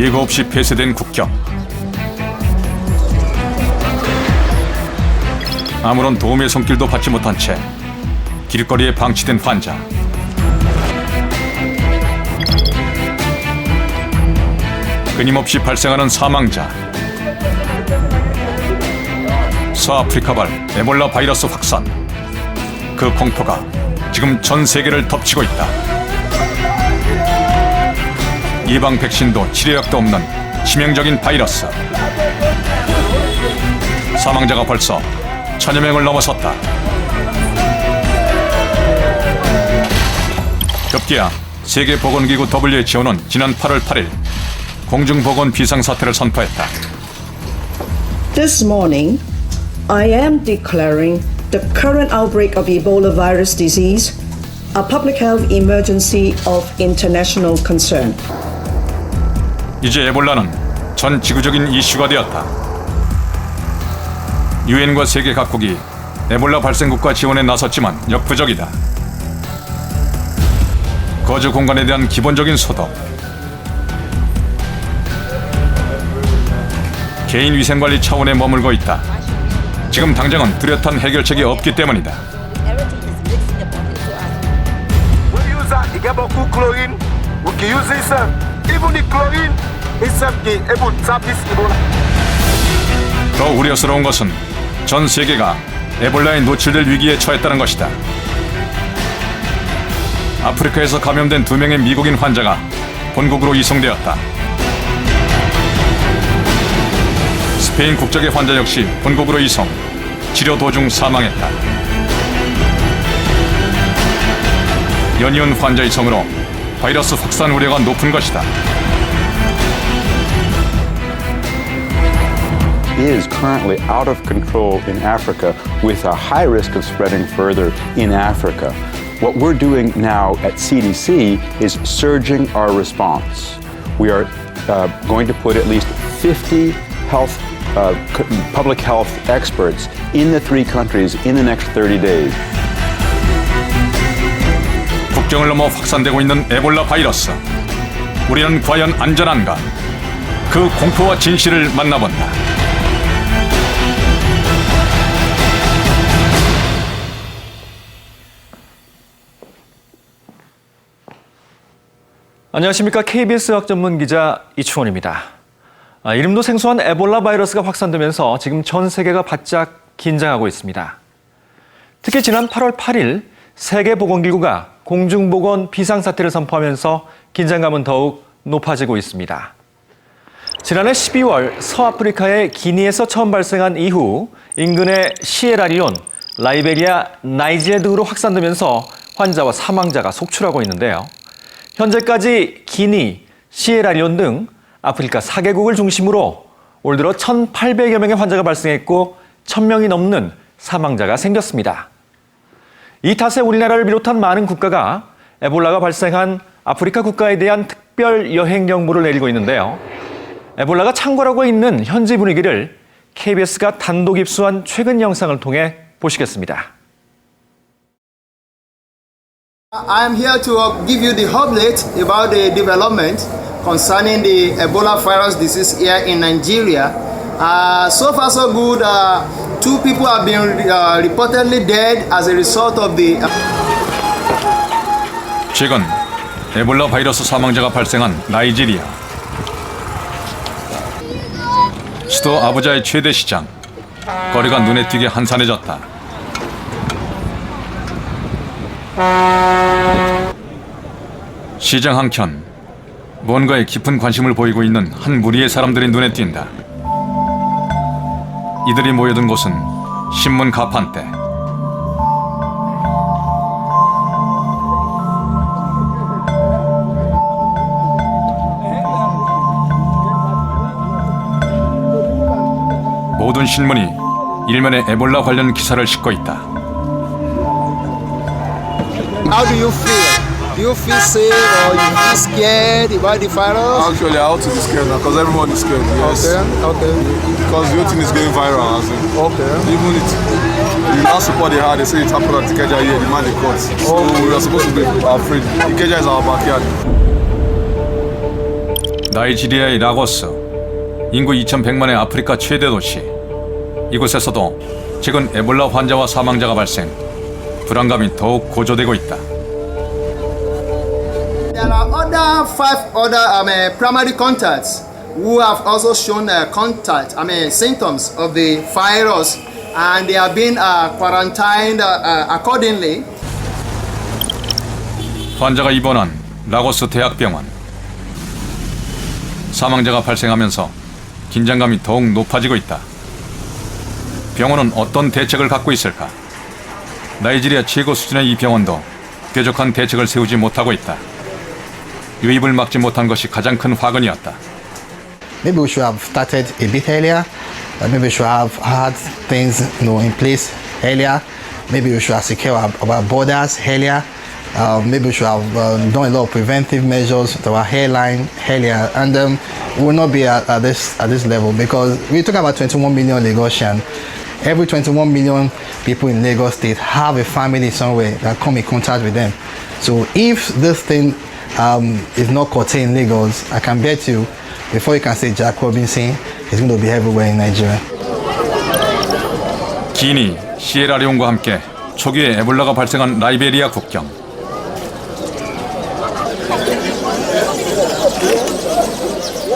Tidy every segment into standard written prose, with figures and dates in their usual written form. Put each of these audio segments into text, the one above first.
예고 없이 폐쇄된 국경. 아무런 도움의 손길도 받지 못한 채 길거리에 방치된 환자. 끊임없이 발생하는 사망자. 서아프리카발 에볼라 바이러스 확산. 그 공포가 지금 전 세계를 덮치고 있다. 예방 백신도 치료약도 없는 치명적인 바이러스. 사망자가 벌써 1000여 명을 넘어섰다. 급기야 세계보건기구 WHO는 지난 8월 8일 공중보건 비상사태를 선포했다. This morning, I am declaring the current outbreak of Ebola virus disease a public health emergency of international concern. 이제 에볼라는 전 지구적인 이슈가 되었다. 유엔과 세계 각국이 에볼라 발생국가 지원에 나섰지만 역부족이다. 거주 공간에 대한 기본적인 소독, 개인 위생관리 차원에 머물고 있다. 지금 당장은 뚜렷한 해결책이 없기 때문이다. 더 우려스러운 것은 전 세계가 에볼라에 노출될 위기에 처했다는 것이다. 아프리카에서 감염된 2명의 미국인 환자가 본국으로 이송되었다. 스페인 국적의 환자 역시 본국으로 이송, 치료 도중 사망했다. 연이은 환자 이송으로 바이러스 확산 우려가 높은 것이다. Is currently out of control in Africa with a high risk of spreading further in Africa. What we're doing now at CDC is surging our response. We are going to put at least 50 public health experts in the 3 countries in the next 30 days. 국경을 넘어 확산되고 있는 에볼라 바이러스. 우리는 과연 안전한가? 그 공포와 진실을 만나본다. 안녕하십니까. KBS 의학 전문 기자 이충원입니다. 이름도 생소한 에볼라 바이러스가 확산되면서 지금 전 세계가 바짝 긴장하고 있습니다. 특히 지난 8월 8일 세계보건기구가 공중보건 비상사태를 선포하면서 긴장감은 더욱 높아지고 있습니다. 지난해 12월 서아프리카의 기니에서 처음 발생한 이후 인근의 시에라리온, 라이베리아, 나이지리아 등으로 확산되면서 환자와 사망자가 속출하고 있는데요. 현재까지 기니, 시에라리온 등 아프리카 4개국을 중심으로 올 들어 1,800여 명의 환자가 발생했고 1,000명이 넘는 사망자가 생겼습니다. 이 탓에 우리나라를 비롯한 많은 국가가 에볼라가 발생한 아프리카 국가에 대한 특별 여행 경보를 내리고 있는데요. 에볼라가 창궐하고 있는 현지 분위기를 KBS가 단독 입수한 최근 영상을 통해 보시겠습니다. I am here to give you the update about the development concerning the Ebola virus disease here in Nigeria. So far so good. 2 people have been reportedly dead as a result of the. 최근 에볼라 바이러스 사망자가 발생한 나이지리아. 수도 아부자의 최대 시장. 거리가 눈에 띄게 한산해졌다. 시장 한켠 뭔가에 깊은 관심을 보이고 있는 한 무리의 사람들이 눈에 띈다. 이들이 모여든 곳은 신문 가판대. 모든 신문이 일면에 에볼라 관련 기사를 싣고 있다. How do you feel? Do you feel safe or you feel scared about the virus? Actually, I ought to be scared now because everyone is scared. Yes. Okay. Because the whole thing is going viral. Okay. Even the last report they had, they say it happened at Ikeja here. The man they caught. So we are supposed to be afraid. Ikeja is our backyard. 나이지리아의 라고스, 인구 2,100만의 아프리카 최대 도시. 이곳에서도 최근 에볼라 환자와 사망자가 발생, 불안감이 더욱 고조되고 있다. There are five other primary contacts who have also shown symptoms of the virus, and they have been quarantined accordingly. 환자가 입원한 라고스 대학병원. 사망자가 발생하면서 긴장감이 더욱 높아지고 있다. 병원은 어떤 대책을 갖고 있을까? 나이지리아 최고 수준의 이 병원도 뾰족한 대책을 세우지 못하고 있다. 유입을 막지 못한 것이 가장 큰 화근이었다. Maybe we should have started a bit earlier. Maybe we should have had things, in place earlier. Maybe we should have secured our borders earlier. Maybe we should have done a lot of preventive measures to our airline earlier, and we will not be at this level, because we talk about 21 million Lagosians. Every 21 million people in Lagos State have a family somewhere that come in contact with them. So if this thing is not contained in Lagos, I can bet you, before you can say Jack Robinson, it's going to be everywhere in Nigeria. 기니, 시에라리온과 함께 초기에 에볼라가 발생한 라이베리아 국경.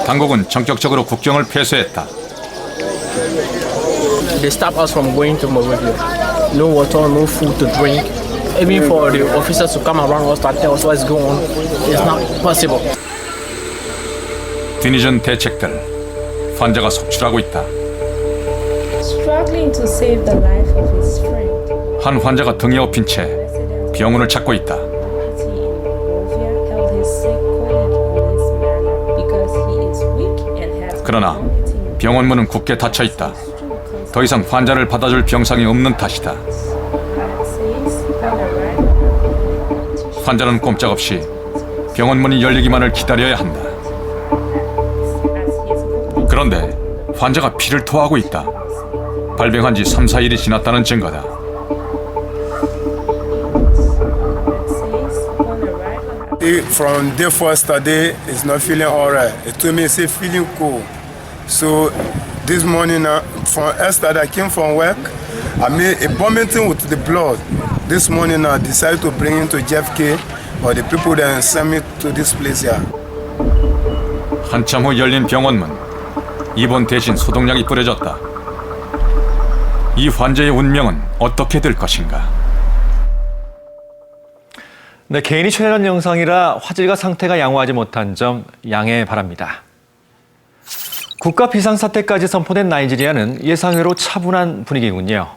당국은 전격적으로 국경을 폐쇄했다. They stop us from going to Monrovia. No water, no food to drink. Even for the officers to come around us and tell us what's going on, it's not possible. 뒤늦은 대책들, 환자가 속출하고 있다. Struggling to save the life of his friend. 한 환자가 등에 업힌 채 병원을 찾고 있다. 그러나 병원 문은 굳게 닫혀 있다. 더 이상 환자를 받아줄 병상이 없는 탓이다. 환자는 꼼짝없이 병원 문이 열리기만을 기다려야 한다. 그런데 환자가 피를 토하고 있다. 발병한 지 3, 4일이 지났다는 증거다. From day first today, it's not feeling alright. It told me it's feeling cool. So this morning, from yesterday, I came from work. I made a vomiting with the blood. This morning, I decided to bring him to JFK, but the people then sent me to this place here. 한참 후 열린 병원문. 입원 대신 소독약이 뿌려졌다. 이 환자의 운명은 어떻게 될 것인가? 네, 개인이 촬영한 영상이라 화질과 상태가 양호하지 못한 점 양해 바랍니다. 국가 비상사태까지 선포된 나이지리아는 예상외로 차분한 분위기군요.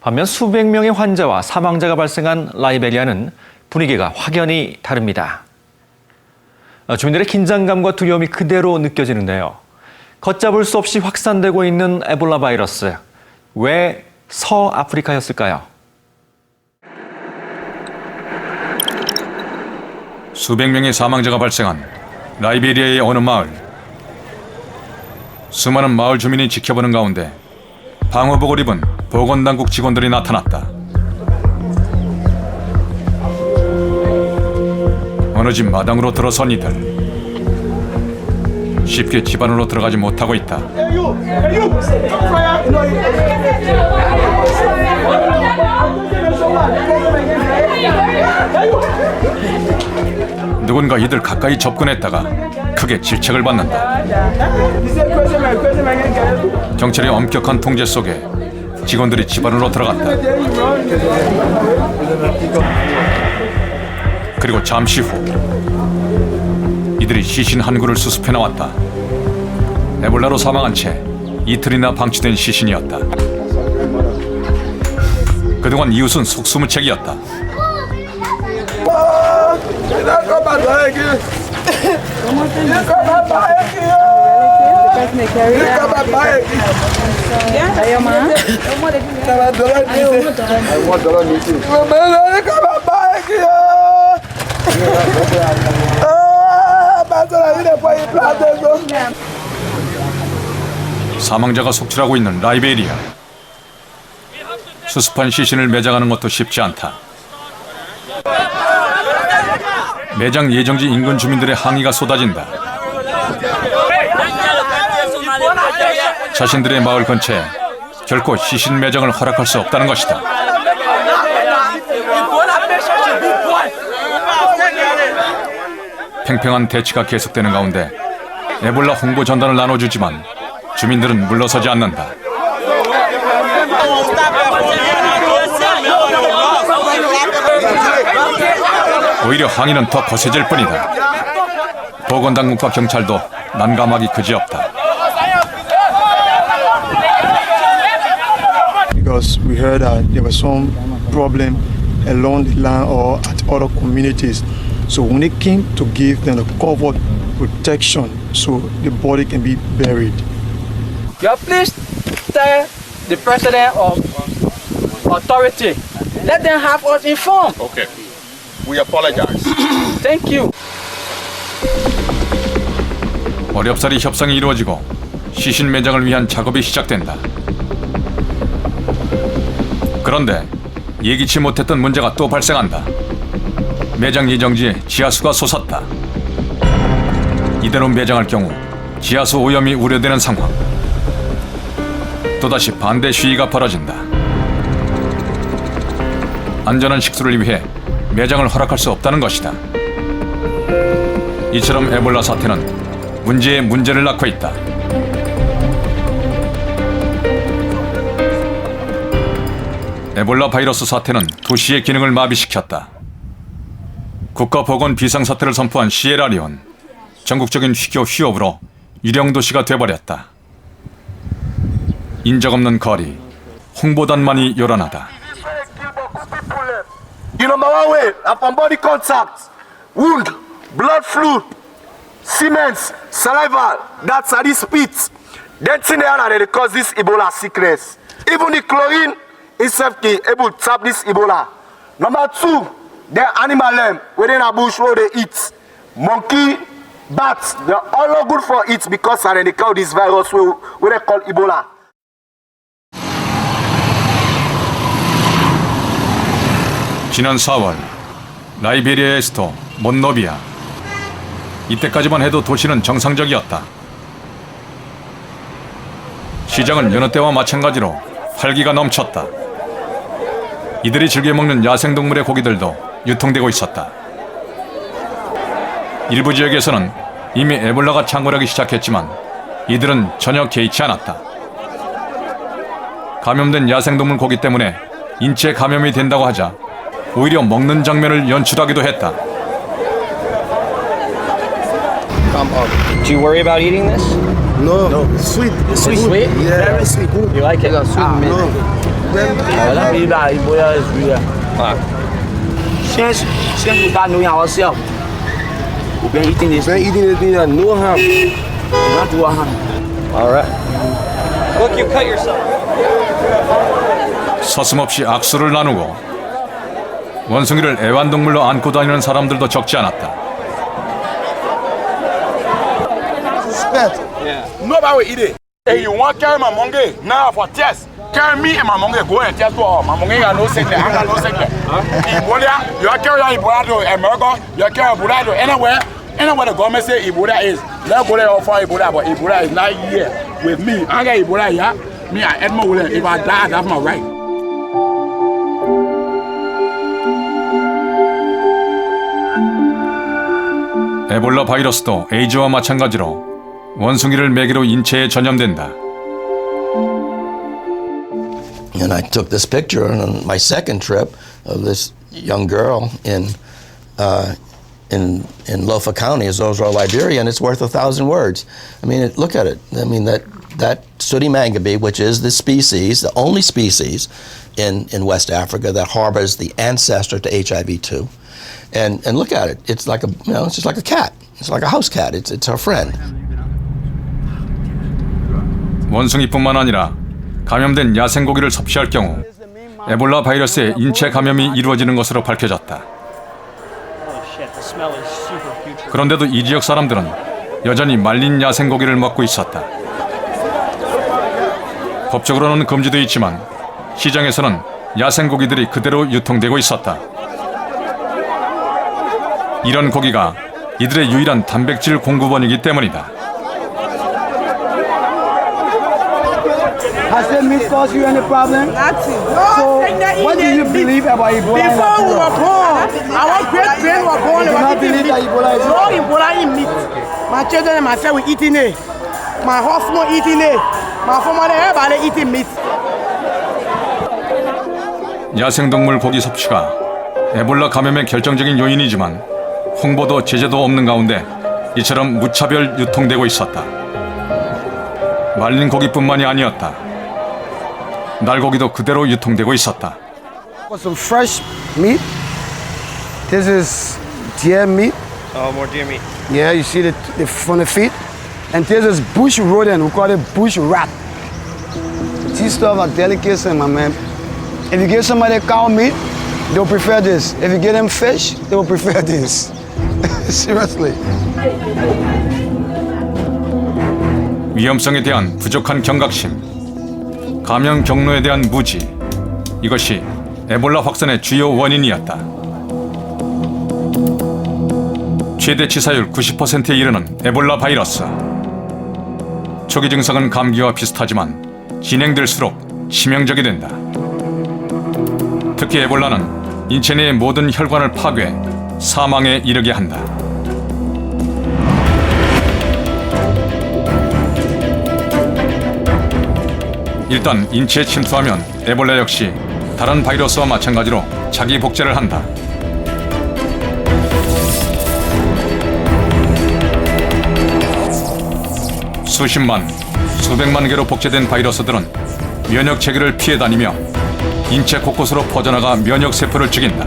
반면 수백 명의 환자와 사망자가 발생한 라이베리아는 분위기가 확연히 다릅니다. 주민들의 긴장감과 두려움이 그대로 느껴지는데요. 걷잡을 수 없이 확산되고 있는 에볼라 바이러스. 왜 서아프리카였을까요? 수백 명의 사망자가 발생한 라이베리아의 어느 마을. 수많은 마을 주민이 지켜보는 가운데 방호복을 입은 보건당국 직원들이 나타났다. 어느 집 마당으로 들어선 이들. 쉽게 집 안으로 들어가지 못하고 있다. 누군가 이들 가까이 접근했다가 크게 질책을 받는다. 경찰의 엄격한 통제 속에 직원들이 집 안으로 들어갔다. 그리고 잠시 후 이들이 시신 한 구를 수습해 나왔다. 에볼라로 사망한 채 이틀이나 방치된 시신이었다. 그동안 이웃은 속수무책이었다. 사망자가 속출하고 있는 라이베리아. 수습한 시신을 매장하는 것도 쉽지 않다. 매장 예정지 인근 주민들의 항의가 쏟아진다. 자신들의 마을 근처에 결코 시신 매장을 허락할 수 없다는 것이다. 팽팽한 대치가 계속되는 가운데 에볼라 홍보 전단을 나눠주지만 주민들은 물러서지 않는다. 오히려 항의는 더 거세질 뿐이다. 보건당국과 경찰도 난감하기 그지없다. Because we heard that there was some problem along the line or at other communities. So when it came to give them a covered protection so the body can be buried. Yeah, please tell the president of authority. Let them have us informed. Okay. We apologize. Thank you. 어렵사리 협상이 이루어지고 시신 매장을 위한 작업이 시작된다. 그런데 예기치 못했던 문제가 또 발생한다. 매장 예정지에 지하수가 솟았다. 이대로 매장할 경우 지하수 오염이 우려되는 상황. 또다시 반대 시위가 벌어진다. 안전한 식수를 위해 매장을 허락할 수 없다는 것이다. 이처럼 에볼라 사태는 문제에 문제를 낳고 있다. 에볼라 바이러스 사태는 도시의 기능을 마비시켰다. 국가보건 비상사태를 선포한 시에라리온, 전국적인 휴교 휴업으로 유령 도시가 돼버렸다. 인적 없는 거리, 홍보단만이 요란하다. The number one way, upon body contact, wound, blood fluid, cement, saliva, that's at this spit. Then thing they cause this Ebola sickness. Even the chlorine itself can able to tap this Ebola. Number two, the animal lamb within a bush where they eat. Monkey, bats, they're all not good for it because they call this virus where they call Ebola. 지난 4월 라이베리아의 수도 몬로비아. 이때까지만 해도 도시는 정상적이었다. 시장은 여느 때와 마찬가지로 활기가 넘쳤다. 이들이 즐겨 먹는 야생동물의 고기들도 유통되고 있었다. 일부 지역에서는 이미 에볼라가 창궐하기 시작했지만 이들은 전혀 개의치 않았다. 감염된 야생동물 고기 때문에 인체 감염이 된다고 하자 오히려 먹는 장면을 연출하기도 했다. Do you worry about eating this? No, sweet. It's sweet? Yeah, very sweet. You like it? No. Let me that Ebola is real. Since we start knowing ourselves, we've been eating this. We've been eating this, no harm. Not do harm. All right. Look, you cut yourself. 서슴없이 악수를 나누고 원숭이를 애완동물로 안고 다니는 사람들도 적지 않았다. Nobody will eat it. Hey, you want to carry my monkey now for test? Carry me and my monkey go and test for my monkey got no sickness. I got no sickness. Ebola, you carry Ebola to America, you carry Ebola to anywhere. Anywhere the government say Ebola is, let's go there for Ebola, but Ebola is not here with me. I got Ebola here. Me, I Edmund Williams. If I die, that's my right. 에볼라 바이러스도 에이즈와 마찬가지로 원숭이를 매개로 인체에 전염된다. And I took this picture on my second trip of this young girl in Lofa County, Azozra, Liberia, and it's worth 1,000 words. I mean, look at it. I mean, that sooty mangabe, which is the species, the only species in West Africa that harbors the ancestor to HIV-2. And look at it. It's like it's just like a cat. It's like a house cat. It's our friend. 원숭이뿐만 아니라 감염된 야생고기를 섭취할 경우 에볼라 바이러스의 인체 감염이 이루어지는 것으로 밝혀졌다. 그런데도 이 지역 사람들은 여전히 말린 야생고기를 먹고 있었다. 법적으로는 금지되어 있지만 시장에서는 야생고기들이 그대로 유통되고 있었다. 이런 고기가 이들의 유일한 단백질 공급원이기 때문이다. meat cause you any problem? Nothing. So, what do you believe about Ebola? Before we were born, our great were born. You do not believe that Ebola is no Ebola in meat. My children and myself we eating it. My husband eating it. My family everybody eating meat. 야생동물 고기 섭취가 에볼라 감염의 결정적인 요인이지만 홍보도 제재도 없는 가운데 이처럼 무차별 유통되고 있었다. 말린 고기뿐만이 아니었다. 날고기도 그대로 유통되고 있었다. For some fresh meat. This is deer meat. Oh, more deer meat. Yeah, you see the from the feet. And this is bush rodent. We call it bush rat. These stuff are delicacy, my man. If you give somebody cow meat, they'll prefer this. If you give them fish, they will prefer this. Seriously. 위험성에 대한 부족한 경각심, 감염 경로에 대한 무지, 이것이 에볼라 확산의 주요 원인이었다. 최대 치사율 90%에 이르는 에볼라 바이러스. 초기 증상은 감기와 비슷하지만 진행될수록 치명적이 된다. 특히 에볼라는 인체 내의 모든 혈관을 파괴, 사망에 이르게 한다. 일단 인체에 침투하면 에볼라 역시 다른 바이러스와 마찬가지로 자기 복제를 한다. 수십만, 수백만 개로 복제된 바이러스들은 면역 체계를 피해 다니며 인체 곳곳으로 퍼져나가 면역 세포를 죽인다.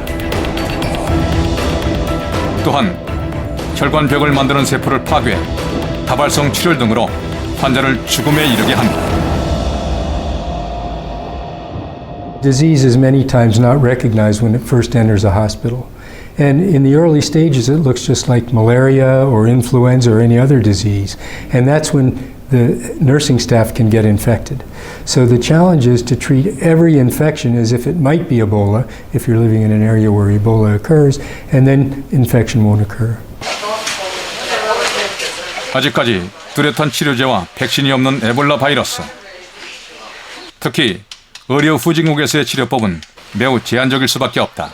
또한 혈관벽을 만드는 세포를 파괴, 다발성 출혈 등으로 환자를 죽음에 이르게 한다. Disease is many times not recognized when it first enters a hospital. And in the early stages, it looks just like malaria or influenza or any other disease. And that's when the nursing staff can get infected. So the challenge is to treat every infection as if it might be Ebola, if you're living in an area where Ebola occurs, and then infection won't occur. 아직까지 뚜렷한 치료제와 백신이 없는 에볼라 바이러스. 특히 의료 후진국에서의 치료법은 매우 제한적일 수밖에 없다.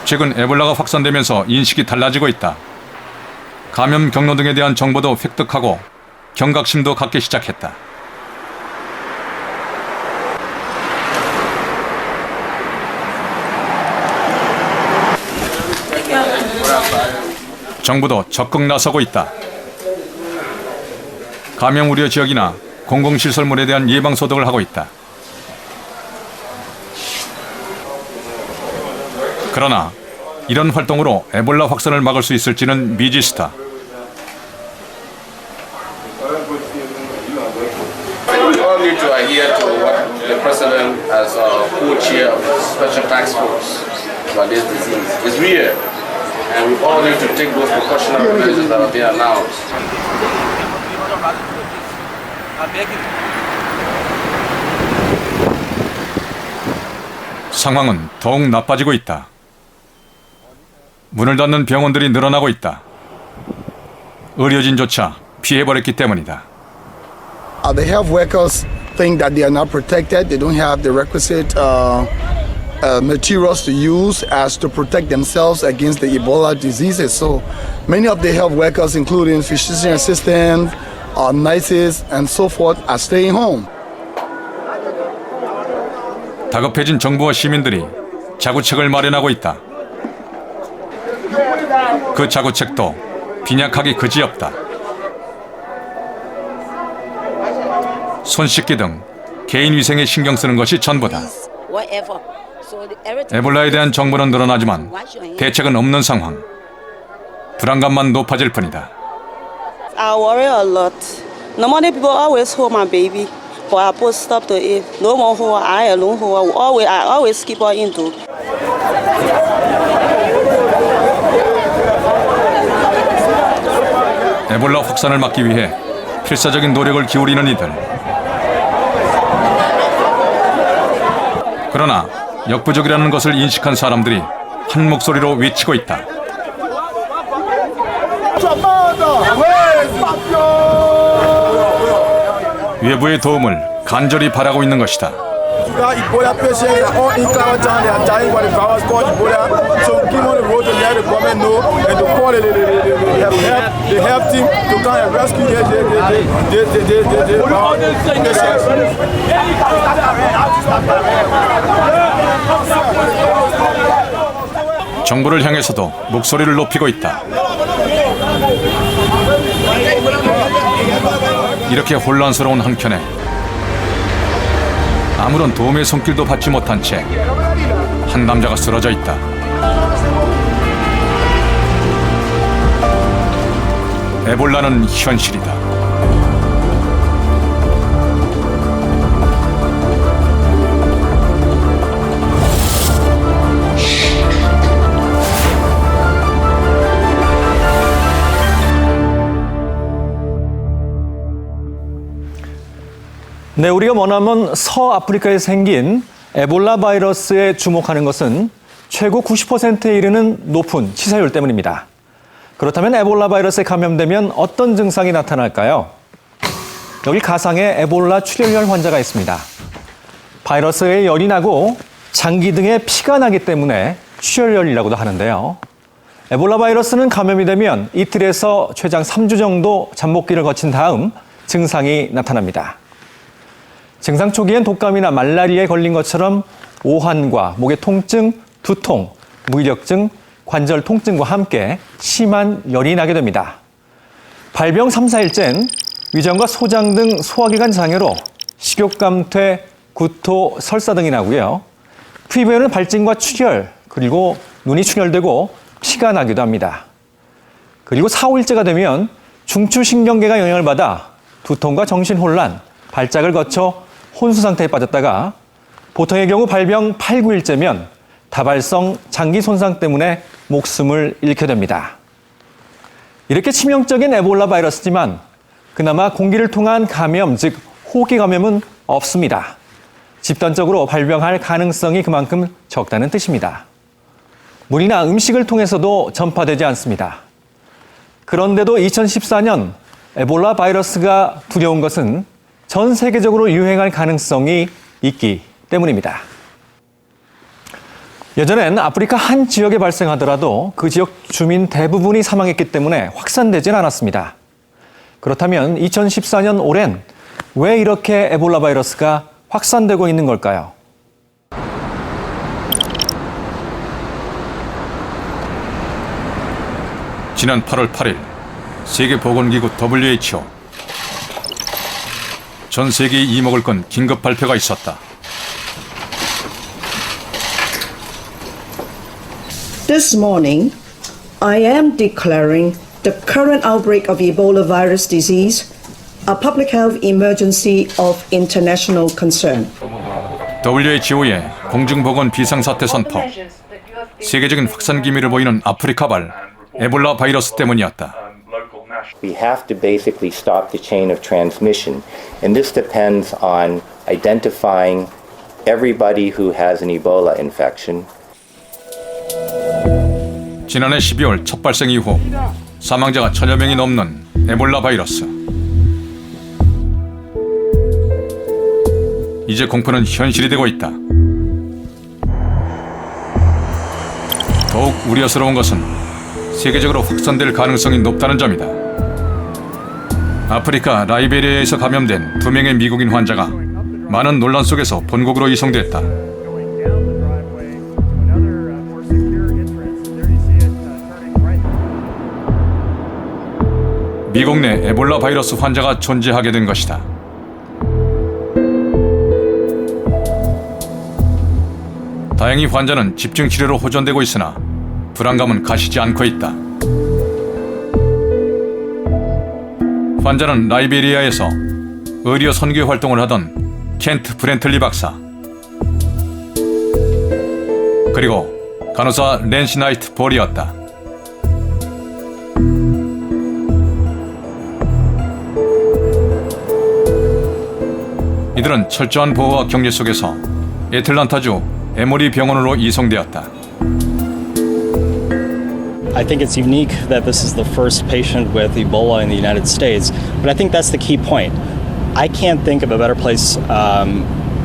최근 에볼라가 확산되면서 인식이 달라지고 있다. 감염 경로 등에 대한 정보도 획득하고 경각심도 갖기 시작했다. 정부도 적극 나서고 있다. 감염 우려 지역이나 공공시설물에 대한 예방 소독을 하고 있다. 그러나 이런 활동으로 에볼라 확산을 막을 수 있을지는 미지수다. We all need to adhere to what the president as co-chair of the special task force about this disease. It's real, and we all need to take those precautionary measures that are being announced. 상황은 더욱 나빠지고 있다. 문을 닫는 병원들이 늘어나고 있다. 의료진조차 피해버렸기 때문이다. The health workers think that they are not protected. They don't have the requisite materials to use as to protect themselves against the Ebola diseases. So many of the health workers, including physician assistants, nurses, and so forth, are staying home. 다급해진 정부와 시민들이 자구책을 마련하고 있다. 그 자구책도 빈약하기 그지없다. 손 씻기 등 개인 위생에 신경 쓰는 것이 전부다. 에볼라에 대한 정보는 늘어나지만 대책은 없는 상황. 불안감만 높아질 뿐이다. I worry a lot. Normally people always hold my baby, but I put stop to it. No more hold her, I alone hold her. I always keep her indoor. 에볼라 확산을 막기 위해 필사적인 노력을 기울이는 이들. 그러나 역부족이라는 것을 인식한 사람들이 한 목소리로 외치고 있다. 외부의 도움을 간절히 바라고 있는 것이다. Ebola patients are all in quarantine. They are dying by the virus called Ebola. So we came on the road to let the government know and to call the help team to come and rescue the patients. 정부를 향해서도 목소리를 높이고 있다. 이렇게 혼란스러운 한켠에 아무런 도움의 손길도 받지 못한 채 한 남자가 쓰러져 있다. 에볼라는 현실이다. 네, 우리가 머나먼 서아프리카에 생긴 에볼라 바이러스에 주목하는 것은 최고 90%에 이르는 높은 치사율 때문입니다. 그렇다면 에볼라 바이러스에 감염되면 어떤 증상이 나타날까요? 여기 가상의 에볼라 출혈열 환자가 있습니다. 바이러스에 열이 나고 장기 등에 피가 나기 때문에 출혈열이라고도 하는데요. 에볼라 바이러스는 감염이 되면 이틀에서 최장 3주 정도 잠복기를 거친 다음 증상이 나타납니다. 증상 초기엔 독감이나 말라리아에 걸린 것처럼 오한과 목의 통증, 두통, 무기력증, 관절 통증과 함께 심한 열이 나게 됩니다. 발병 3, 4일째는 위장과 소장 등 소화기관 장애로 식욕감퇴, 구토, 설사 등이 나고요. 피부에는 발진과 출혈, 그리고 눈이 충혈되고 피가 나기도 합니다. 그리고 4, 5일째가 되면 중추신경계가 영향을 받아 두통과 정신혼란, 발작을 거쳐 혼수 상태에 빠졌다가 보통의 경우 발병 8, 9일째면 다발성 장기 손상 때문에 목숨을 잃게 됩니다. 이렇게 치명적인 에볼라 바이러스지만 그나마 공기를 통한 감염, 즉 호흡기 감염은 없습니다. 집단적으로 발병할 가능성이 그만큼 적다는 뜻입니다. 물이나 음식을 통해서도 전파되지 않습니다. 그런데도 2014년 에볼라 바이러스가 두려운 것은 전 세계적으로 유행할 가능성이 있기 때문입니다. 예전엔 아프리카 한 지역에 발생하더라도 그 지역 주민 대부분이 사망했기 때문에 확산되진 않았습니다. 그렇다면 2014년 올해는 왜 이렇게 에볼라 바이러스가 확산되고 있는 걸까요? 지난 8월 8일 세계보건기구 WHO 전 세계의 이목을 건 긴급 발표가 있었다. This morning, I am declaring the current outbreak of Ebola virus disease a public health emergency of international concern. WHO의 공중보건 비상사태 선포. 세계적인 확산 기미를 보이는 아프리카발 에볼라 바이러스 때문이었다. We have to basically stop the chain of transmission, and this depends on identifying everybody who has an Ebola infection. 지난해 12월 첫 발생 이후 사망자가 1000여 명이 넘는 에볼라 바이러스. 이제 공포는 현실이 되고 있다. 더욱 우려스러운 것은 세계적으로 확산될 가능성이 높다는 점이다. 아프리카 라이베리아에서 감염된 2명의 미국인 환자가 많은 논란 속에서 본국으로 이송됐다. 미국 내 에볼라 바이러스 환자가 존재하게 된 것이다. 다행히 환자는 집중 치료로 호전되고 있으나 불안감은 가시지 않고 있다. 환자는 라이베리아에서 의료 선교 활동을 하던 켄트 브렌틀리 박사, 그리고 간호사 낸시 나이트 볼이었다. 이들은 철저한 보호와 격리 속에서 애틀란타주 에모리 병원으로 이송되었다. I think it's unique that this is the first patient with Ebola in the United States, but I think that's the key point. I can't think of a better place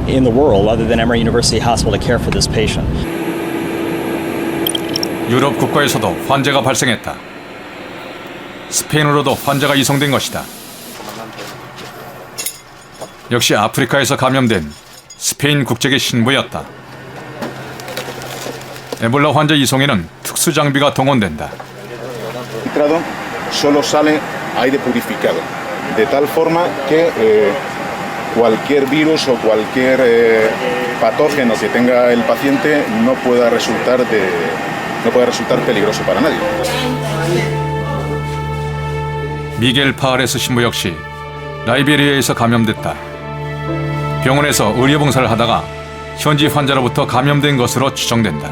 in the world other than Emory University Hospital to care for this patient. 유럽 국가에서도 환자가 발생했다. 스페인으로도 환자가 이송된 것이다. 역시 아프리카에서 감염된 스페인 국적의 신부였다. 에볼라 환자 이송에는 특수 장비가 동원된다. Solo sale aire purificado, de tal forma que cualquier virus o cualquier patógeno que tenga el paciente no pueda resultar peligroso para nadie. 미겔 파아레스 신부 역시 라이베리아에서 감염됐다. 병원에서 의료봉사를 하다가 현지 환자로부터 감염된 것으로 추정된다.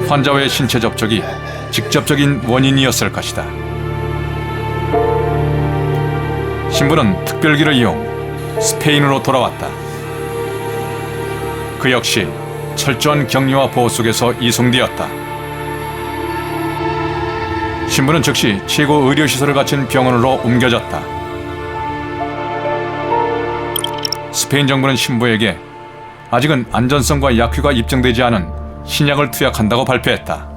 환자와의 신체 접촉이 직접적인 원인이었을 것이다. 신부는 특별기를 이용 스페인으로 돌아왔다. 그 역시 철저한 격리와 보호 속에서 이송되었다. 신부는 즉시 최고 의료시설을 갖춘 병원으로 옮겨졌다. 스페인 정부는 신부에게 아직은 안전성과 약효가 입증되지 않은 신약을 투약한다고 발표했다.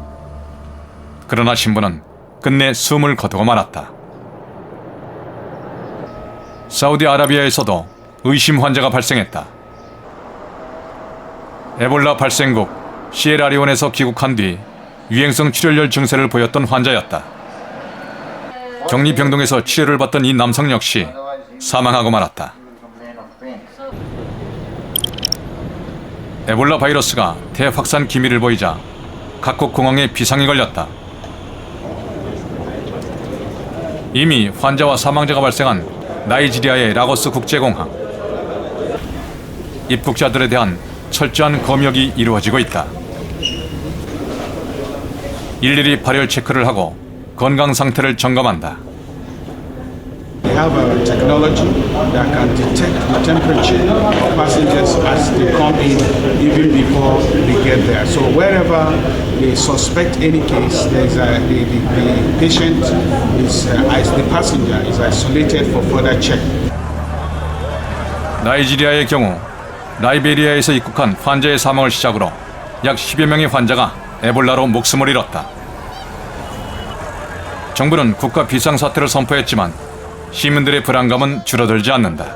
그러나 신부는 끝내 숨을 거두고 말았다. 사우디아라비아에서도 의심 환자가 발생했다. 에볼라 발생국 시에라리온에서 귀국한 뒤 유행성 출혈열 증세를 보였던 환자였다. 격리 병동에서 치료를 받던 이 남성 역시 사망하고 말았다. 에볼라 바이러스가 대확산 기미를 보이자 각국 공항에 비상이 걸렸다. 이미 환자와 사망자가 발생한 나이지리아의 라고스 국제공항. 입국자들에 대한 철저한 검역이 이루어지고 있다. 일일이 발열 체크를 하고 건강 상태를 점검한다. We have a technology that can detect the temperature of passengers as they come in, even before they get there. So wherever they suspect any case, the patient the passenger is isolated for further check. 나이지리아의 경우 라이베리아에서 입국한 환자의 사망을 시작으로 약 10여 명의 환자가 에볼라로 목숨을 잃었다. 정부는 국가 비상사태를 선포했지만 시민들의 불안감은 줄어들지 않는다.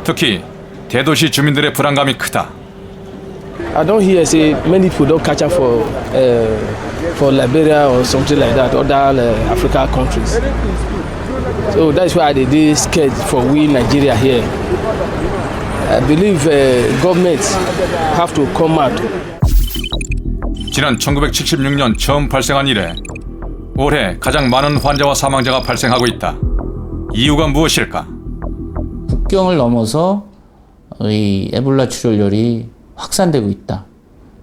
특히 대도시 주민들의 불안감이 크다. I don't hear say many people don't catch up for Liberia or something like that, other African countries. So that's why they did scared for we Nigeria here. I believe governments have to come out. 지난 1976년 처음 발생한 이래 올해 가장 많은 환자와 사망자가 발생하고 있다. 이유가 무엇일까? 국경을 넘어서 이 에볼라 출혈열이 확산되고 있다.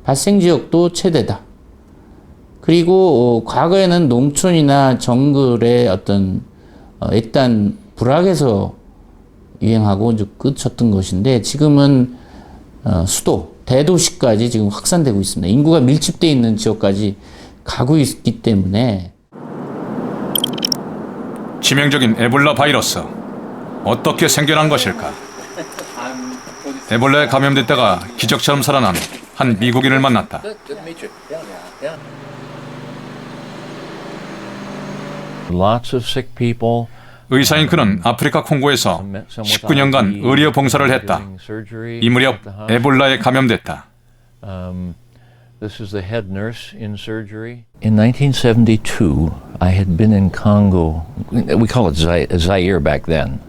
발생 지역도 최대다. 그리고 과거에는 농촌이나 정글의 어떤 일단 불악에서 유행하고 이제 끝쳤던 것인데 지금은 수도, 대도시까지 지금 확산되고 있습니다. 인구가 밀집되어 있는 지역까지 가고 있기 때문에. 치명적인 에볼라 바이러스, 어떻게 생겨난 것일까? 에볼라에 감염됐다가 기적처럼 살아난 한 미국인을 만났다. Lots of sick people. 의사인 그는 아프리카 콩고에서 19년간 의료 봉사를 했다. 이 무렵 에볼라에 감염됐다. This is the head nurse in surgery. In 1972, I had been in Congo. We call it Zaire back then.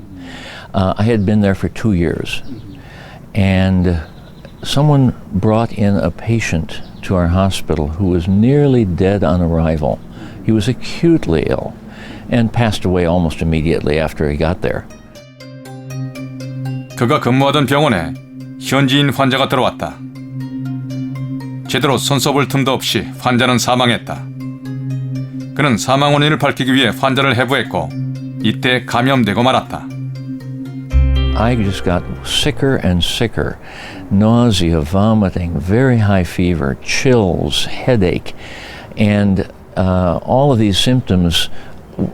I had been there for 2 years. And someone brought in a patient to our hospital who was nearly dead on arrival. He was acutely ill and passed away almost immediately after he got there. 그가 근무하던 병원에 현지인 환자가 들어왔다. 제대로 손써볼 틈도 없이 환자는 사망했다. 그는 사망 원인을 밝히기 위해 환자를 해부했고 이때 감염되고 말았다. I just got sicker and sicker. Nausea, vomiting, very high fever, chills, headache. And all of these symptoms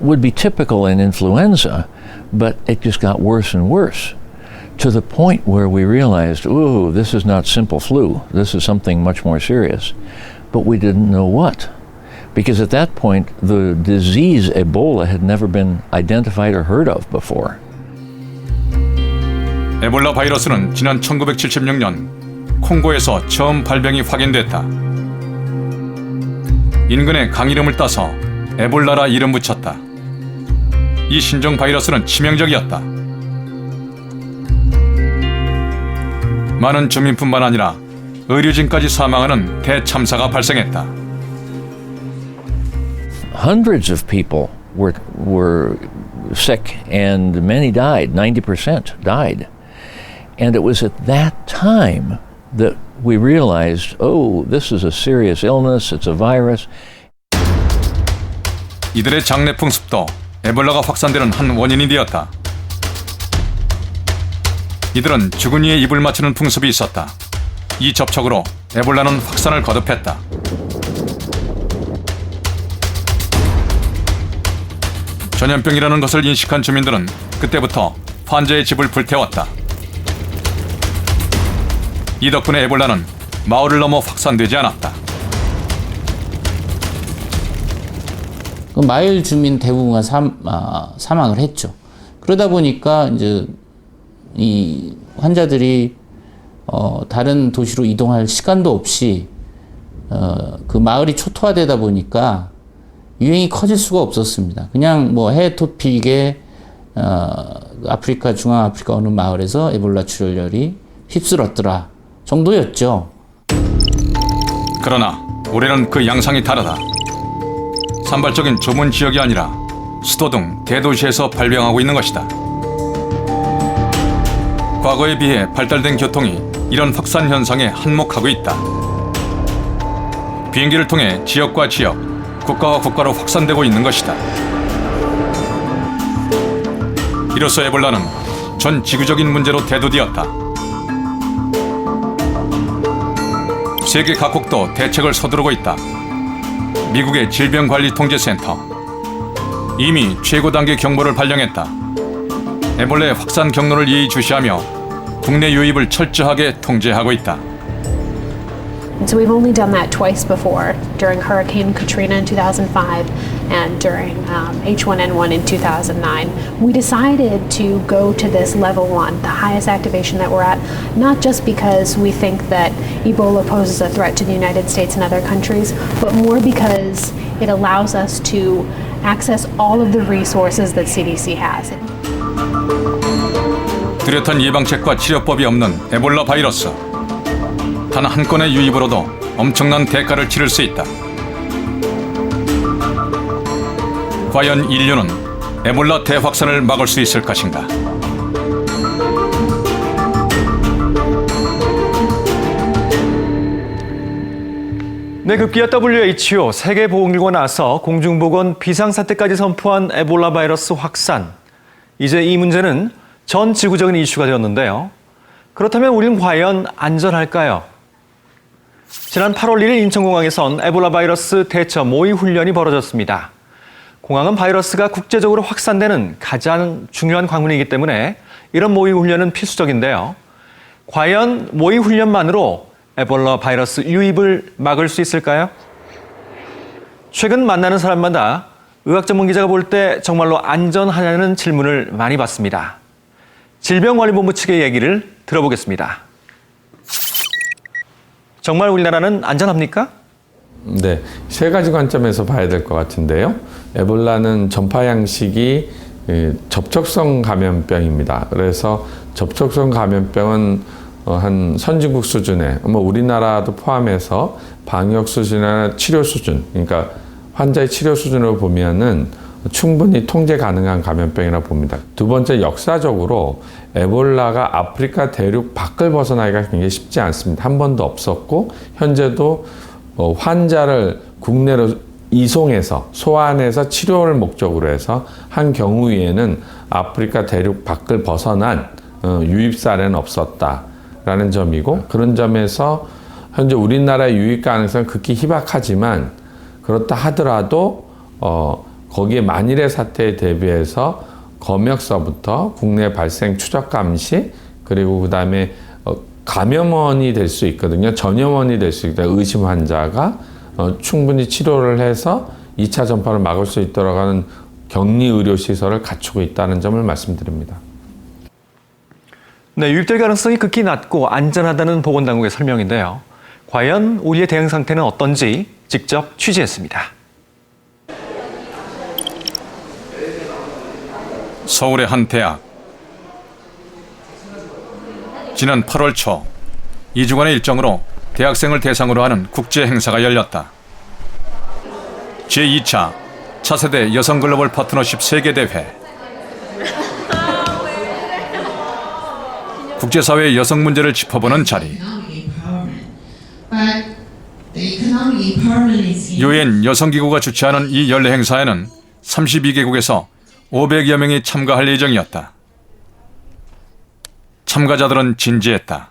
would be typical in influenza, but it just got worse and worse to the point where we realized, ooh, this is not simple flu. This is something much more serious. But we didn't know what. Because at that point, the disease Ebola had never been identified or heard of before. 에볼라 바이러스는 지난 1976년 콩고에서 처음 발병이 확인됐다. 인근의 강이름을 따서 에볼라라 이름 붙였다. 이 신종 바이러스는 치명적이었다. 많은 주민뿐만 아니라 의료진까지 사망하는 대참사가 발생했다. Hundreds of people were sick and many died, 90% died. And it was at that time that we realized, oh, this is a serious illness, it's a virus. 이들의 장내 풍습도 에볼라가 확산되는 한 원인이 되었다. 이들은 죽은 이의 입을 맞추는 풍습이 있었다. 이 접촉으로 에볼라는 확산을 거듭했다. 전염병이라는 것을 인식한 주민들은 그때부터 환자의 집을 불태웠다. 이 덕분에 에볼라는 마을을 넘어 확산되지 않았다. 그 마을 주민 대부분가 사망을 했죠. 그러다 보니까 이제 이 환자들이 다른 도시로 이동할 시간도 없이 그 마을이 초토화되다 보니까 유행이 커질 수가 없었습니다. 그냥 뭐 해외 토픽에 아프리카, 중앙아프리카 어느 마을에서 에볼라 출혈열이 휩쓸었더라 정도였죠. 그러나 올해는 그 양상이 다르다. 산발적인 좁은 지역이 아니라 수도 등 대도시에서 발병하고 있는 것이다. 과거에 비해 발달된 교통이 이런 확산 현상에 한몫하고 있다. 비행기를 통해 지역과 지역, 국가와 국가로 확산되고 있는 것이다. 이로써 에볼라는 전 지구적인 문제로 대두되었다. 세계 각국도 대책을 서두르고 있다. 미국의 질병관리통제센터 이미 최고 단계 경보를 발령했다. 에볼라의 확산 경로를 예의주시하며 국내 유입을 철저하게 통제하고 있다. So we've only done that twice before, during Hurricane Katrina in 2005 and during H1N1 in 2009. We decided to go to this level 1, the highest activation that we're at, not just because we think that Ebola poses a threat to the United States and other countries, but more because it allows us to access all of the resources that CDC has. 뚜렷한 예방책과 치료법이 없는 에볼라 바이러스. 단 한 건의 유입으로도 엄청난 대가를 치를 수 있다. 과연 인류는 에볼라 대확산을 막을 수 있을 것인가? 네, 급기야 WHO 세계보건기구가 나서 공중보건 비상사태까지 선포한 에볼라 바이러스 확산. 이제 이 문제는 전 지구적인 이슈가 되었는데요. 그렇다면 우리는 과연 안전할까요? 지난 8월 1일 인천공항에선 에볼라 바이러스 대처 모의 훈련이 벌어졌습니다. 공항은 바이러스가 국제적으로 확산되는 가장 중요한 관문이기 때문에 이런 모의 훈련은 필수적인데요. 과연 모의 훈련만으로 에볼라 바이러스 유입을 막을 수 있을까요? 최근 만나는 사람마다 의학 전문 기자가 볼 때 정말로 안전하냐는 질문을 많이 받습니다. 질병관리본부 측의 얘기를 들어보겠습니다. 정말 우리나라는 안전합니까? 네, 세 가지 관점에서 봐야 될 것 같은데요. 에볼라는 전파 양식이 접촉성 감염병입니다. 그래서 접촉성 감염병은 한 선진국 수준의, 우리나라도 포함해서 방역 수준이나 치료 수준, 그러니까 환자의 치료 수준으로 보면은 충분히 통제 가능한 감염병이라고 봅니다. 두 번째, 역사적으로 에볼라가 아프리카 대륙 밖을 벗어나기가 굉장히 쉽지 않습니다. 한 번도 없었고 현재도 환자를 국내로 이송해서 소환해서 치료를 목적으로 해서 한 경우에는 아프리카 대륙 밖을 벗어난 유입 사례는 없었다라는 점이고, 그런 점에서 현재 우리나라의 유입 가능성은 극히 희박하지만 그렇다 하더라도 거기에 만일의 사태에 대비해서 검역서부터 국내 발생 추적 감시 그리고 그다음에 감염원이 될 수 있거든요. 전염원이 될 수 있다. 의심 환자가 충분히 치료를 해서 2차 전파를 막을 수 있도록 하는 격리 의료 시설을 갖추고 있다는 점을 말씀드립니다. 네, 유입될 가능성이 극히 낮고 안전하다는 보건당국의 설명인데요. 과연 우리의 대응 상태는 어떤지 직접 취재했습니다. 서울의 한 대학. 지난 8월 초 2주간의 일정으로 대학생을 대상으로 하는 국제 행사가 열렸다. 제2차 차세대 여성 글로벌 파트너십 세계대회. 국제사회의 여성 문제를 짚어보는 자리. 유엔 여성기구가 주최하는 이 연례 행사에는 32개국에서 500여 명이 참가할 예정이었다. 참가자들은 진지했다.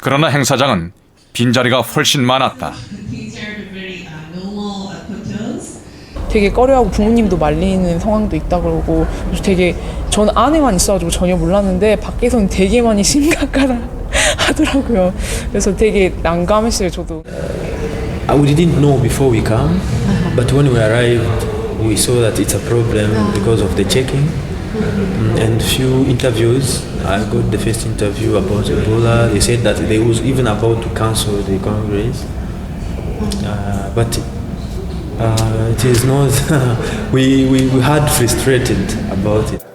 그러나 행사장은 빈자리가 훨씬 많았다. 되게 꺼려하고 부모님도 말리는 상황도 있다 그러고 되게 전 안에만 있어가지고 전혀 몰랐는데 밖에서는 되게 많이 심각하다 하더라고요. 그래서 되게 난감했어요, 저도. We didn't know before we come, but when we arrived, we saw that it's a problem because of the checking and few interviews. I got the first interview about Ebola. They said that they was even about to cancel the Congress, but it is not. we had frustrated about it.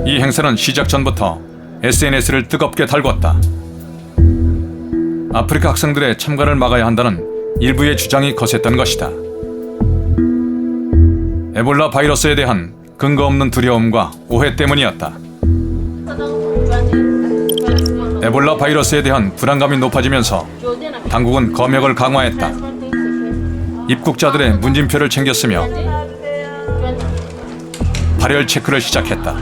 이 행사는 시작 전부터 SNS를 뜨겁게 달궜다. 아프리카 학생들의 참가를 막아야 한다는 일부의 주장이 거셌던 것이다. 에볼라 바이러스에 대한 근거 없는 두려움과 오해 때문이었다. 에볼라 바이러스에 대한 불안감이 높아지면서 당국은 검역을 강화했다. 입국자들의 문진표를 챙겼으며 발열 체크를 시작했다.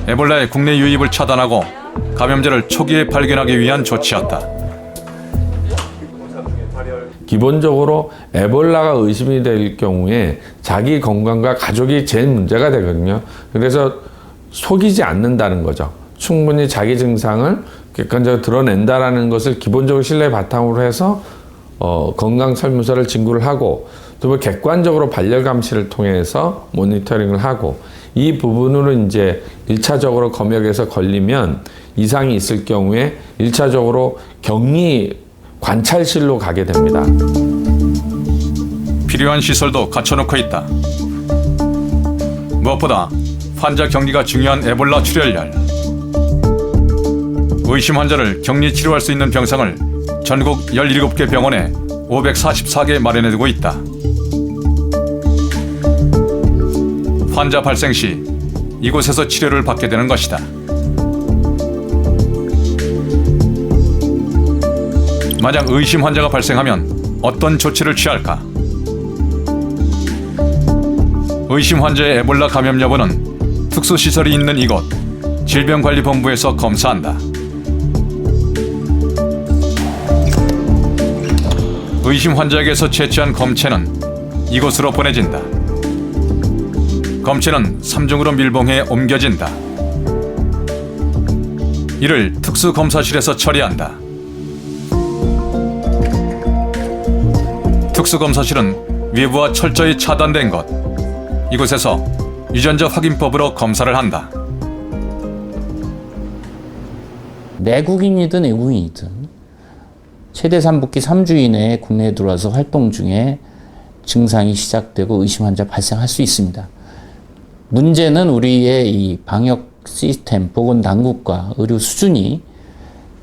에볼라의 국내 유입을 차단하고 감염자를 초기에 발견하기 위한 조치였다. 기본적으로 에볼라가 의심이 될 경우에 자기 건강과 가족이 제일 문제가 되거든요. 그래서 속이지 않는다는 거죠. 충분히 자기 증상을 객관적으로 드러낸다라는 것을 기본적으로 신뢰 바탕으로 해서 건강 설문서를 진구를 하고 또 객관적으로 발열 감시를 통해서 모니터링을 하고 이 부분으로 이제 1차적으로 검역에서 걸리면 이상이 있을 경우에 1차적으로 격리 관찰실로 가게 됩니다. 필요한 시설도 갖춰놓고 있다. 무엇보다 환자 격리가 중요한 에볼라 출혈열. 의심 환자를 격리 치료할 수 있는 병상을 전국 17개 병원에 544개 마련해두고 있다. 환자 발생 시 이곳에서 치료를 받게 되는 것이다. 만약 의심 환자가 발생하면 어떤 조치를 취할까? 의심 환자의 에볼라 감염 여부는 특수시설이 있는 이곳 질병관리본부에서 검사한다. 의심 환자에게서 채취한 검체는 이곳으로 보내진다. 검체는 3중으로 밀봉해 옮겨진다. 이를 특수검사실에서 처리한다. 특수검사실은 외부와 철저히 차단된 곳. 이곳에서 유전자 확인법으로 검사를 한다. 내국인이든 외국인이든 최대 잠복기 3주 이내에 국내에 들어와서 활동 중에 증상이 시작되고 의심 환자 발생할 수 있습니다. 문제는 우리의 이 방역 시스템, 보건당국과 의료 수준이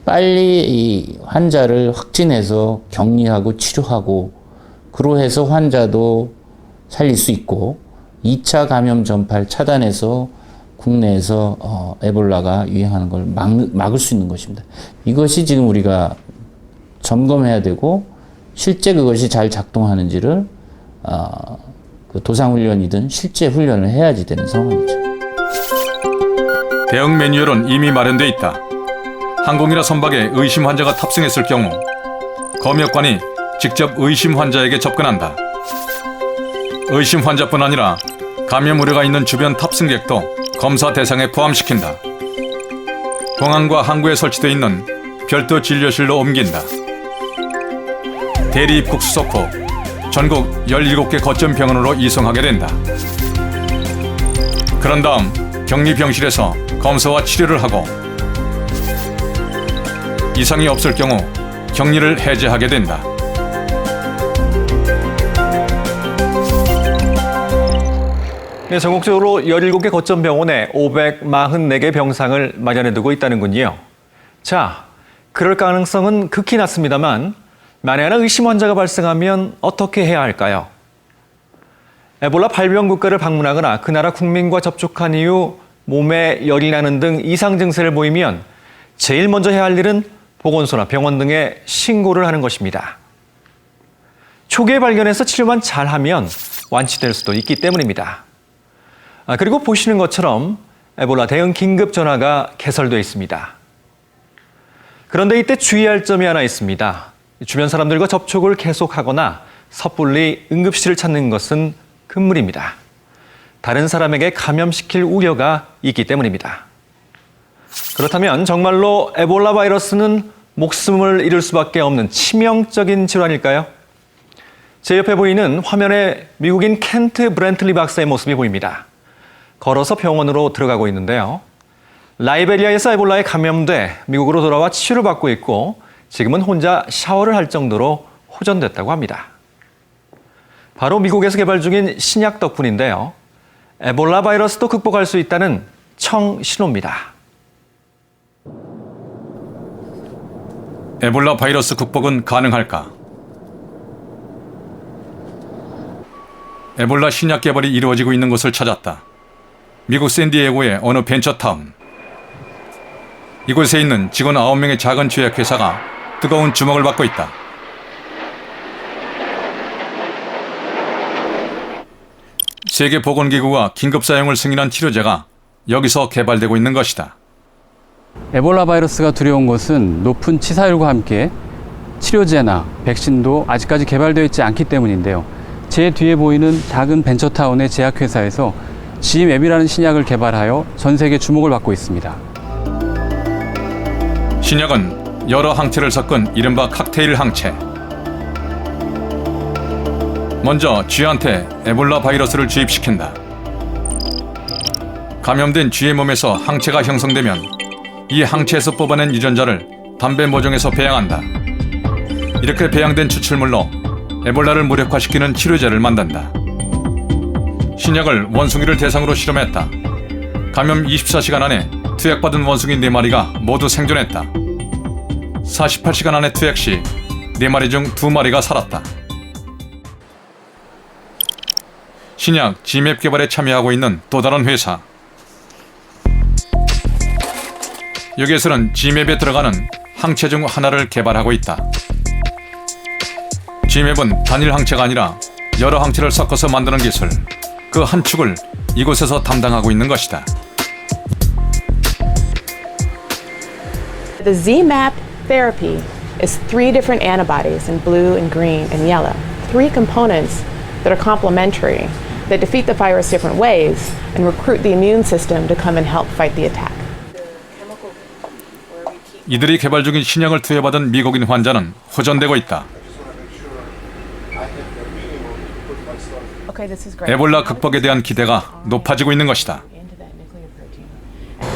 빨리 이 환자를 확진해서 격리하고 치료하고 그로해서 환자도 살릴 수 있고 2차 감염 전파를 차단해서 국내에서 에볼라가 유행하는 걸 막을 수 있는 것입니다. 이것이 지금 우리가 점검해야 되고 실제 그것이 잘 작동하는지를 그 도상훈련이든 실제 훈련을 해야지 되는 상황이죠. 대응 매뉴얼은 이미 마련돼 있다. 항공이나 선박에 의심 환자가 탑승했을 경우 검역관이 직접 의심 환자에게 접근한다. 의심 환자뿐 아니라 감염 우려가 있는 주변 탑승객도 검사 대상에 포함시킨다. 공항과 항구에 설치되어 있는 별도 진료실로 옮긴다. 대리 입국 수속 후 전국 17개 거점 병원으로 이송하게 된다. 그런 다음 격리 병실에서 검사와 치료를 하고 이상이 없을 경우 격리를 해제하게 된다. 네, 전국적으로 17개 거점 병원에 544개 병상을 마련해 두고 있다는군요. 자, 그럴 가능성은 극히 낮습니다만 만에 하나 의심 환자가 발생하면 어떻게 해야 할까요? 에볼라 발병 국가를 방문하거나 그 나라 국민과 접촉한 이후 몸에 열이 나는 등 이상 증세를 보이면 제일 먼저 해야 할 일은 보건소나 병원 등에 신고를 하는 것입니다. 초기에 발견해서 치료만 잘하면 완치될 수도 있기 때문입니다. 그리고 보시는 것처럼 에볼라 대응 긴급 전화가 개설되어 있습니다. 그런데 이때 주의할 점이 하나 있습니다. 주변 사람들과 접촉을 계속하거나 섣불리 응급실을 찾는 것은 금물입니다. 다른 사람에게 감염시킬 우려가 있기 때문입니다. 그렇다면 정말로 에볼라 바이러스는 목숨을 잃을 수밖에 없는 치명적인 질환일까요? 제 옆에 보이는 화면에 미국인 켄트 브렌틀리 박사의 모습이 보입니다. 걸어서 병원으로 들어가고 있는데요. 라이베리아에서 에볼라에 감염돼 미국으로 돌아와 치료를 받고 있고 지금은 혼자 샤워를 할 정도로 호전됐다고 합니다. 바로 미국에서 개발 중인 신약 덕분인데요. 에볼라 바이러스도 극복할 수 있다는 청신호입니다. 에볼라 바이러스 극복은 가능할까? 에볼라 신약 개발이 이루어지고 있는 곳을 찾았다. 미국 샌디에고의 어느 벤처타운. 이곳에 있는 직원 9명의 작은 제약회사가 뜨거운 주목을 받고 있다. 세계보건기구가 긴급 사용을 승인한 치료제가 여기서 개발되고 있는 것이다. 에볼라 바이러스가 두려운 것은 높은 치사율과 함께 치료제나 백신도 아직까지 개발되어 있지 않기 때문인데요. 제 뒤에 보이는 작은 벤처타운의 제약회사에서 GM앱이라는 신약을 개발하여 전 세계 주목을 받고 있습니다. 신약은 여러 항체를 섞은 이른바 칵테일 항체. 먼저 쥐한테 에볼라 바이러스를 주입시킨다. 감염된 쥐의 몸에서 항체가 형성되면 이 항체에서 뽑아낸 유전자를 담배 모종에서 배양한다. 이렇게 배양된 추출물로 에볼라를 무력화시키는 치료제를 만든다. 신약을 원숭이를 대상으로 실험했다. 감염 24시간 안에 투약받은 원숭이 4마리가 모두 생존했다. 48시간 안에 투약 시 4마리 중 2마리가 살았다. 신약 GM앱 개발에 참여하고 있는 또 다른 회사. 여기에서는 GM앱에 들어가는 항체 중 하나를 개발하고 있다. GM앱은 단일 항체가 아니라 여러 항체를 섞어서 만드는 기술, 그 한 축을 이곳에서 담당하고 있는 것이다. The ZMapp therapy is 3 different antibodies in blue and green and yellow. 3 components that are complementary, that defeat the virus different ways and recruit the immune system to come and help fight the attack. 이들이 개발 중인 신약을 투여받은 미국인 환자는 호전되고 있다. 에볼라 극복에 대한 기대가 높아지고 있는 것이다.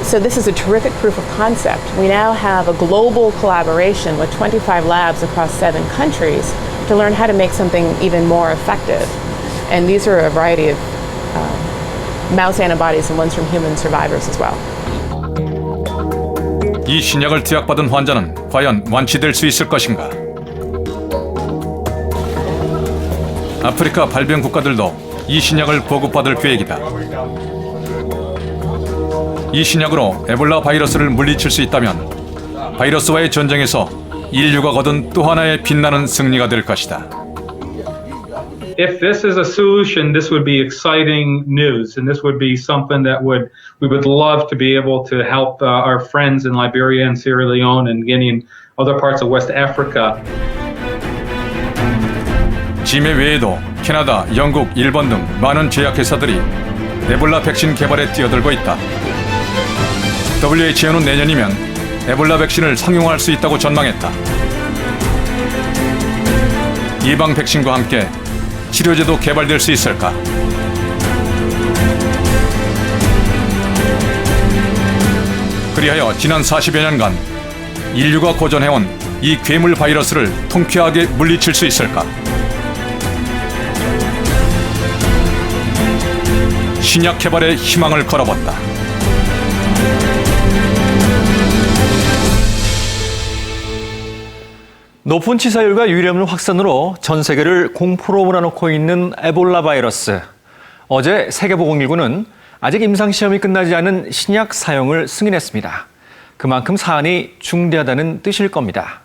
So this is a terrific proof of concept. We now have a global collaboration with 25 labs across 7 countries to learn how to make something even more effective. And these are a variety of mouse antibodies and ones from human survivors as well. 이 신약을 투약받은 환자는 과연 완치될 수 있을 것인가? 아프리카 발병 국가들도 이 신약을 보급받을 계획이다. 이 신약으로 에볼라 바이러스를 물리칠 수 있다면 바이러스와의 전쟁에서 인류가 거둔 또 하나의 빛나는 승리가 될 것이다. If this is a solution, this would be exciting news, and this would be something that we would love to be able to help our friends in Liberia and Sierra Leone and Guinea and other parts of West Africa. 지메 외에도 캐나다, 영국, 일본 등 많은 제약회사들이 에볼라 백신 개발에 뛰어들고 있다. WHO는 내년이면 에볼라 백신을 상용화할 수 있다고 전망했다. 예방 백신과 함께 치료제도 개발될 수 있을까? 그리하여 지난 40여 년간 인류가 고전해온 이 괴물 바이러스를 통쾌하게 물리칠 수 있을까? 신약 개발에 희망을 걸어본다. 높은 치사율과 유의력 없는 확산으로 전 세계를 공포로 몰아넣고 있는 에볼라 바이러스. 어제 세계보건기구는 아직 임상시험이 끝나지 않은 신약 사용을 승인했습니다. 그만큼 사안이 중대하다는 뜻일 겁니다.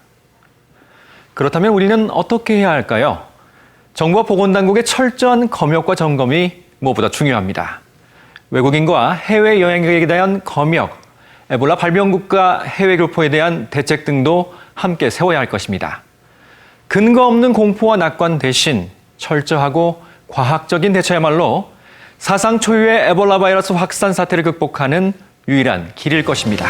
그렇다면 우리는 어떻게 해야 할까요? 정부와 보건당국의 철저한 검역과 점검이 무엇보다 중요합니다. 외국인과 해외여행객에 대한 검역, 에볼라 발병국가 해외 교포에 대한 대책 등도 함께 세워야 할 것입니다. 근거 없는 공포와 낙관 대신 철저하고 과학적인 대처야말로 사상 초유의 에볼라 바이러스 확산 사태를 극복하는 유일한 길일 것입니다.